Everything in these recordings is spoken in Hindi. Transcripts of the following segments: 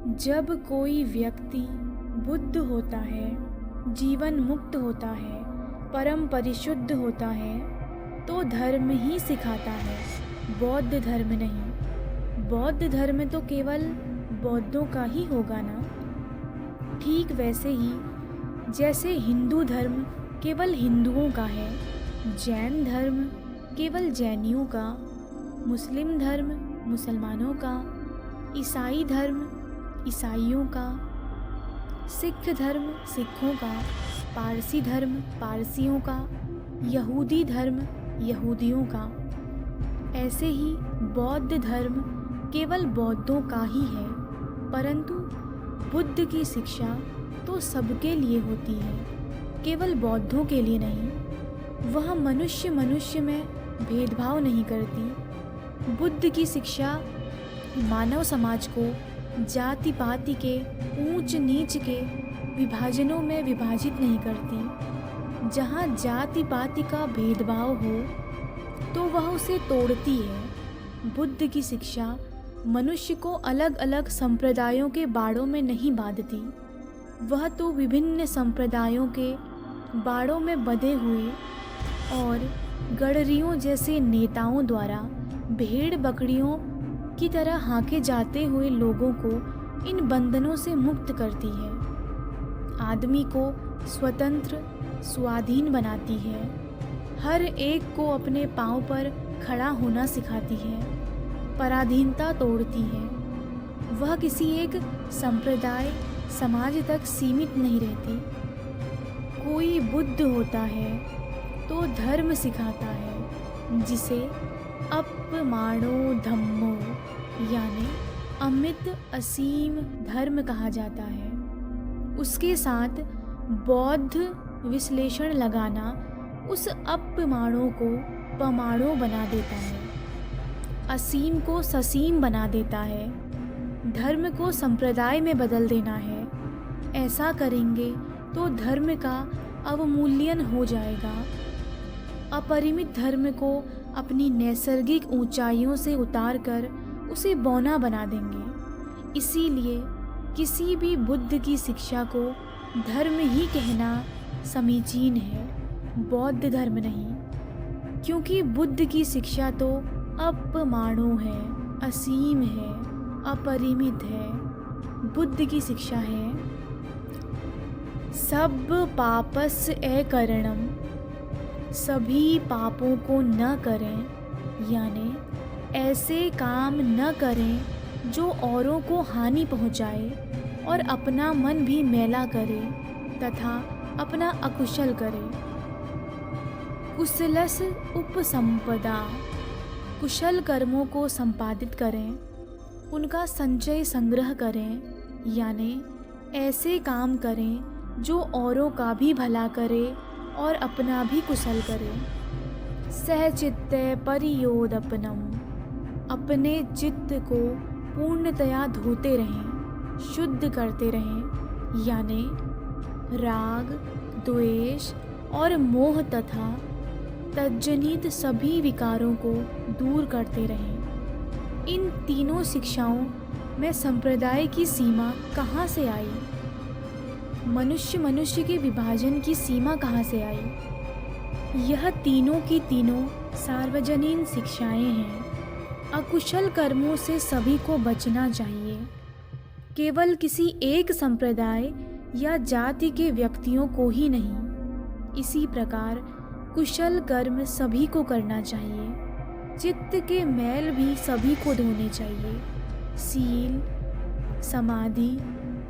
जब कोई व्यक्ति बुद्ध होता है, जीवन मुक्त होता है, परम परिशुद्ध होता है, तो धर्म ही सिखाता है, बौद्ध धर्म नहीं। बौद्ध धर्म तो केवल बौद्धों का ही होगा ना। ठीक वैसे ही जैसे हिंदू धर्म केवल हिंदुओं का है, जैन धर्म केवल जैनियों का, मुस्लिम धर्म मुसलमानों का, ईसाई धर्म ईसाइयों का, सिख धर्म सिखों का, पारसी धर्म पारसियों का, यहूदी धर्म यहूदियों का, ऐसे ही बौद्ध धर्म केवल बौद्धों का ही है। परंतु बुद्ध की शिक्षा तो सबके लिए होती है, केवल बौद्धों के लिए नहीं। वह मनुष्य मनुष्य में भेदभाव नहीं करती। बुद्ध की शिक्षा मानव समाज को जाति पाति के ऊंच नीच के विभाजनों में विभाजित नहीं करती। जहाँ जाति पाति का भेदभाव हो तो वह उसे तोड़ती है। बुद्ध की शिक्षा मनुष्य को अलग अलग संप्रदायों के बाड़ों में नहीं बांधती। वह तो विभिन्न संप्रदायों के बाड़ों में बंधे हुए और गडरियों जैसे नेताओं द्वारा भेड़ बकरियों की तरह हाँके जाते हुए लोगों को इन बंधनों से मुक्त करती है। आदमी को स्वतंत्र स्वाधीन बनाती है। हर एक को अपने पांव पर खड़ा होना सिखाती है। पराधीनता तोड़ती है। वह किसी एक संप्रदाय समाज तक सीमित नहीं रहती। कोई बुद्ध होता है तो धर्म सिखाता है, जिसे अपमाणो धम्मो यानी अमित असीम धर्म कहा जाता है। उसके साथ बौद्ध विश्लेषण लगाना उस अपमाणों को पमाणो बना देता है, असीम को ससीम बना देता है, धर्म को संप्रदाय में बदल देना है। ऐसा करेंगे तो धर्म का अवमूल्यन हो जाएगा। अपरिमित धर्म को अपनी नैसर्गिक ऊंचाइयों से उतारकर उसे बौना बना देंगे। इसीलिए किसी भी बुद्ध की शिक्षा को धर्म ही कहना समीचीन है, बौद्ध धर्म नहीं। क्योंकि बुद्ध की शिक्षा तो अपमाणो है, असीम है, अपरिमित है। बुद्ध की शिक्षा है सब पापस अकरणम, सभी पापों को न करें, यानी ऐसे काम न करें जो औरों को हानि पहुंचाए और अपना मन भी मैला करे तथा अपना अकुशल करे। कुशलस उपसंपदा, कुशल कर्मों को संपादित करें, उनका संचय संग्रह करें, यानी ऐसे काम करें जो औरों का भी भला करे और अपना भी कुशल करे। सहचित्ते परियोदपनम, अपने चित्त को पूर्णतया धोते रहें, शुद्ध करते रहें, यानी राग द्वेष और मोह तथा तज्जनित सभी विकारों को दूर करते रहें। इन तीनों शिक्षाओं में संप्रदाय की सीमा कहाँ से आई? मनुष्य मनुष्य के विभाजन की सीमा कहाँ से आई? यह तीनों की तीनों सार्वजनीन शिक्षाएं हैं। अकुशल कर्मों से सभी को बचना चाहिए, केवल किसी एक संप्रदाय या जाति के व्यक्तियों को ही नहीं। इसी प्रकार कुशल कर्म सभी को करना चाहिए। चित्त के मैल भी सभी को धोने चाहिए। सील, समाधि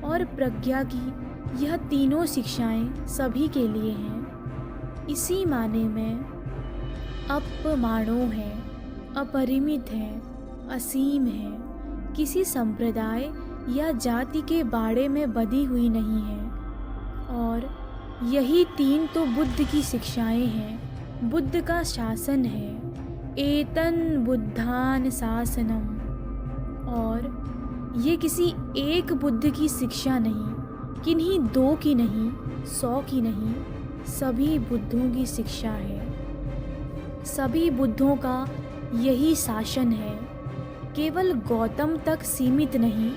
और प्रज्ञा की यह तीनों शिक्षाएं सभी के लिए हैं। इसी माने में अपमाणो है, अपरिमित है, असीम है, किसी संप्रदाय या जाति के बाड़े में बंधी हुई नहीं है। और यही तीन तो बुद्ध की शिक्षाएं हैं, बुद्ध का शासन है। एतन बुद्धान शासनम, और ये किसी एक बुद्ध की शिक्षा नहीं, किन्हीं दो की नहीं, 100 की नहीं, सभी बुद्धों की शिक्षा है। सभी बुद्धों का यही शासन है, केवल गौतम तक सीमित नहीं।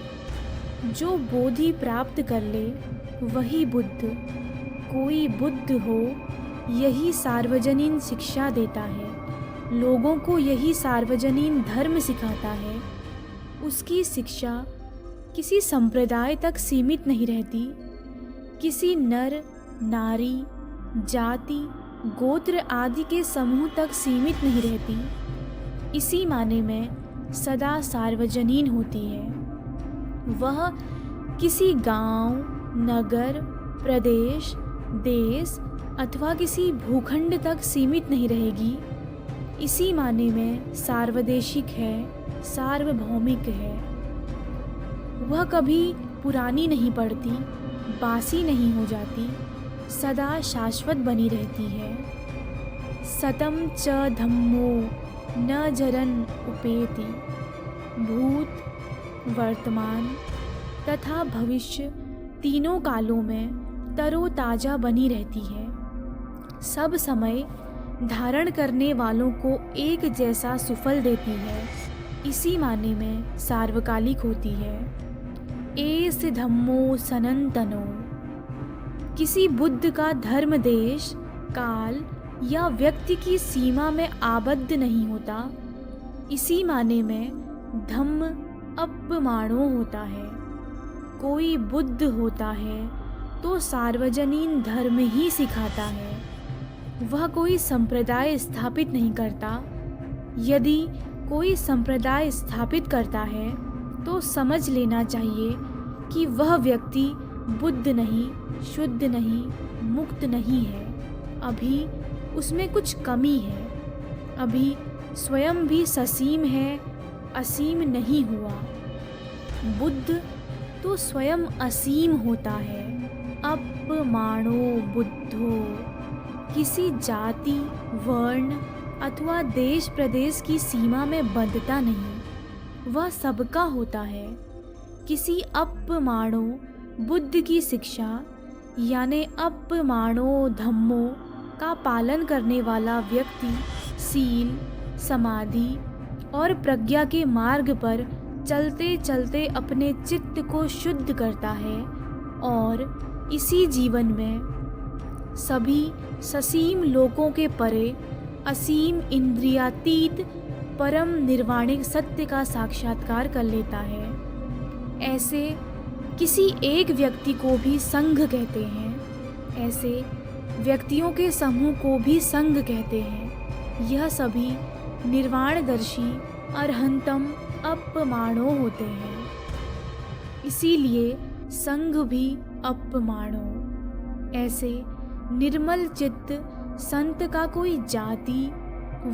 जो बोधि प्राप्त कर ले वही बुद्ध। कोई बुद्ध हो यही सार्वजनीन शिक्षा देता है, लोगों को यही सार्वजनीन धर्म सिखाता है। उसकी शिक्षा किसी संप्रदाय तक सीमित नहीं रहती, किसी नर नारी जाति गोत्र आदि के समूह तक सीमित नहीं रहती। इसी माने में सदा सार्वजनीन होती है। वह किसी गांव, नगर, प्रदेश, देश अथवा किसी भूखंड तक सीमित नहीं रहेगी। इसी माने में सार्वदेशिक है, सार्वभौमिक है। वह कभी पुरानी नहीं पड़ती, बासी नहीं हो जाती, सदा शाश्वत बनी रहती है। सतम च धम्मो न जरन उपेति। भूत, वर्तमान तथा भविष्य तीनों कालों में तरोताजा बनी रहती है। सब समय धारण करने वालों को एक जैसा सुफल देती है। इसी माने में सार्वकालिक होती है। एस धम्मो सनातनो। किसी बुद्ध का धर्म देश, काल या व्यक्ति की सीमा में आबद्ध नहीं होता। इसी माने में धम्म अपमाणो होता है। कोई बुद्ध होता है तो सार्वजनीन धर्म ही सिखाता है। वह कोई संप्रदाय स्थापित नहीं करता। यदि कोई संप्रदाय स्थापित करता है तो समझ लेना चाहिए कि वह व्यक्ति बुद्ध नहीं, शुद्ध नहीं, मुक्त नहीं है। अभी उसमें कुछ कमी है। अभी स्वयं भी ससीम है, असीम नहीं हुआ। बुद्ध तो स्वयं असीम होता है। अपमाणो बुद्धो। किसी जाति, वर्ण अथवा देश प्रदेश की सीमा में बंधता नहीं, वह सबका होता है। किसी अपमाणो बुद्ध की शिक्षा यानी अपमाणो धम्मो का पालन करने वाला व्यक्ति सील, समाधि और प्रज्ञा के मार्ग पर चलते चलते अपने चित्त को शुद्ध करता है और इसी जीवन में सभी ससीम लोकों के परे असीम इंद्रियातीत परम निर्वाणिक सत्य का साक्षात्कार कर लेता है। ऐसे किसी एक व्यक्ति को भी संघ कहते हैं। ऐसे व्यक्तियों के समूह को भी संघ कहते हैं। यह सभी निर्वाणदर्शी अरहंतम अपमाणो होते हैं। इसीलिए संघ भी अपमाणो। ऐसे निर्मल चित्त संत का कोई जाति,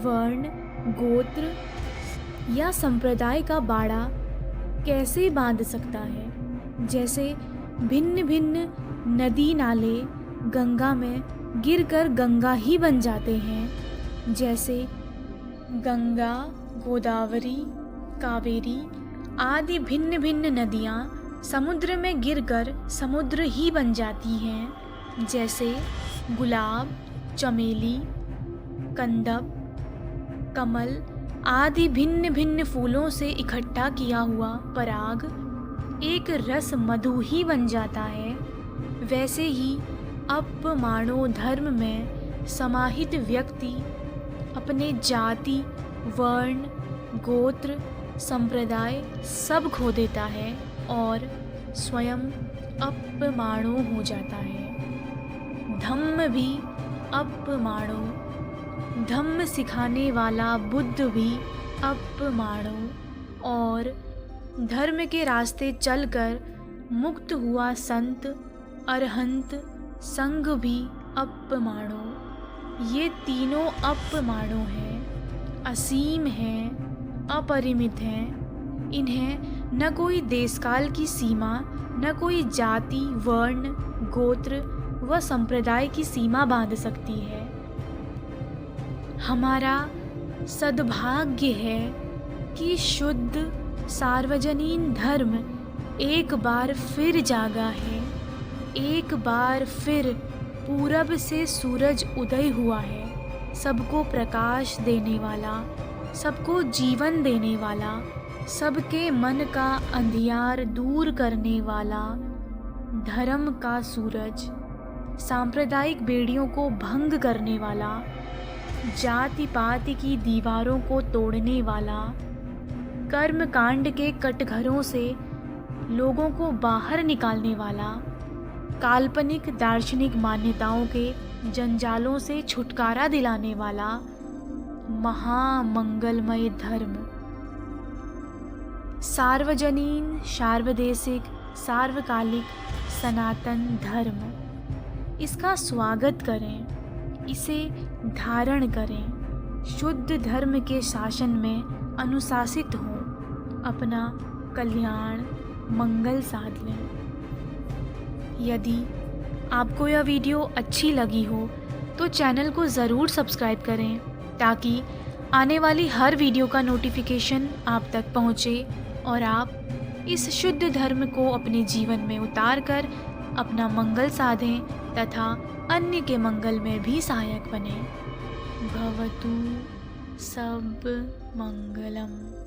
वर्ण, गोत्र या संप्रदाय का बाड़ा कैसे बांध सकता है। जैसे भिन्न भिन्न नदी नाले गंगा में गिरकर गंगा ही बन जाते हैं। जैसे गंगा, गोदावरी, कावेरी आदि भिन्न भिन्न नदियाँ समुद्र में गिरकर समुद्र ही बन जाती हैं। जैसे गुलाब, चमेली, कंदब, कमल आदि भिन्न भिन्न फूलों से इकट्ठा किया हुआ पराग एक रस मधु ही बन जाता है, वैसे ही अपमाणो धर्म में समाहित व्यक्ति अपने जाति, वर्ण, गोत्र, संप्रदाय सब खो देता है और स्वयं अपमाणो हो जाता है। धम्म भी अपमाणो। धम्म सिखाने वाला बुद्ध भी अपमाणो और धर्म के रास्ते चलकर मुक्त हुआ संत, अरहंत, संघ भी अपमाणो। ये तीनों अपमाणो हैं, असीम हैं, अपरिमित हैं। इन्हें न कोई देशकाल की सीमा, न कोई जाति, वर्ण, गोत्र व संप्रदाय की सीमा बांध सकती है। हमारा सद्भाग्य है कि शुद्ध सार्वजनीन धर्म एक बार फिर जागा है। एक बार फिर पूरब से सूरज उदय हुआ है। सबको प्रकाश देने वाला, सबको जीवन देने वाला, सबके मन का अंधियार दूर करने वाला धर्म का सूरज, सांप्रदायिक बेड़ियों को भंग करने वाला, जाति पाति की दीवारों को तोड़ने वाला, कर्म कांड के कटघरों से लोगों को बाहर निकालने वाला, काल्पनिक दार्शनिक मान्यताओं के जंजालों से छुटकारा दिलाने वाला महामंगलमय धर्म। सार्वजनीन, सार्वदेशिक, सार्वकालिक सनातन धर्म। इसका स्वागत करें, इसे धारण करें, शुद्ध धर्म के शासन में अनुशासित हों, अपना कल्याण मंगल साध लें। यदि आपको यह वीडियो अच्छी लगी हो तो चैनल को ज़रूर सब्सक्राइब करें ताकि आने वाली हर वीडियो का नोटिफिकेशन आप तक पहुंचे और आप इस शुद्ध धर्म को अपने जीवन में उतार कर अपना मंगल साधें तथा अन्य के मंगल में भी सहायक बने। भवतु सब मंगलम।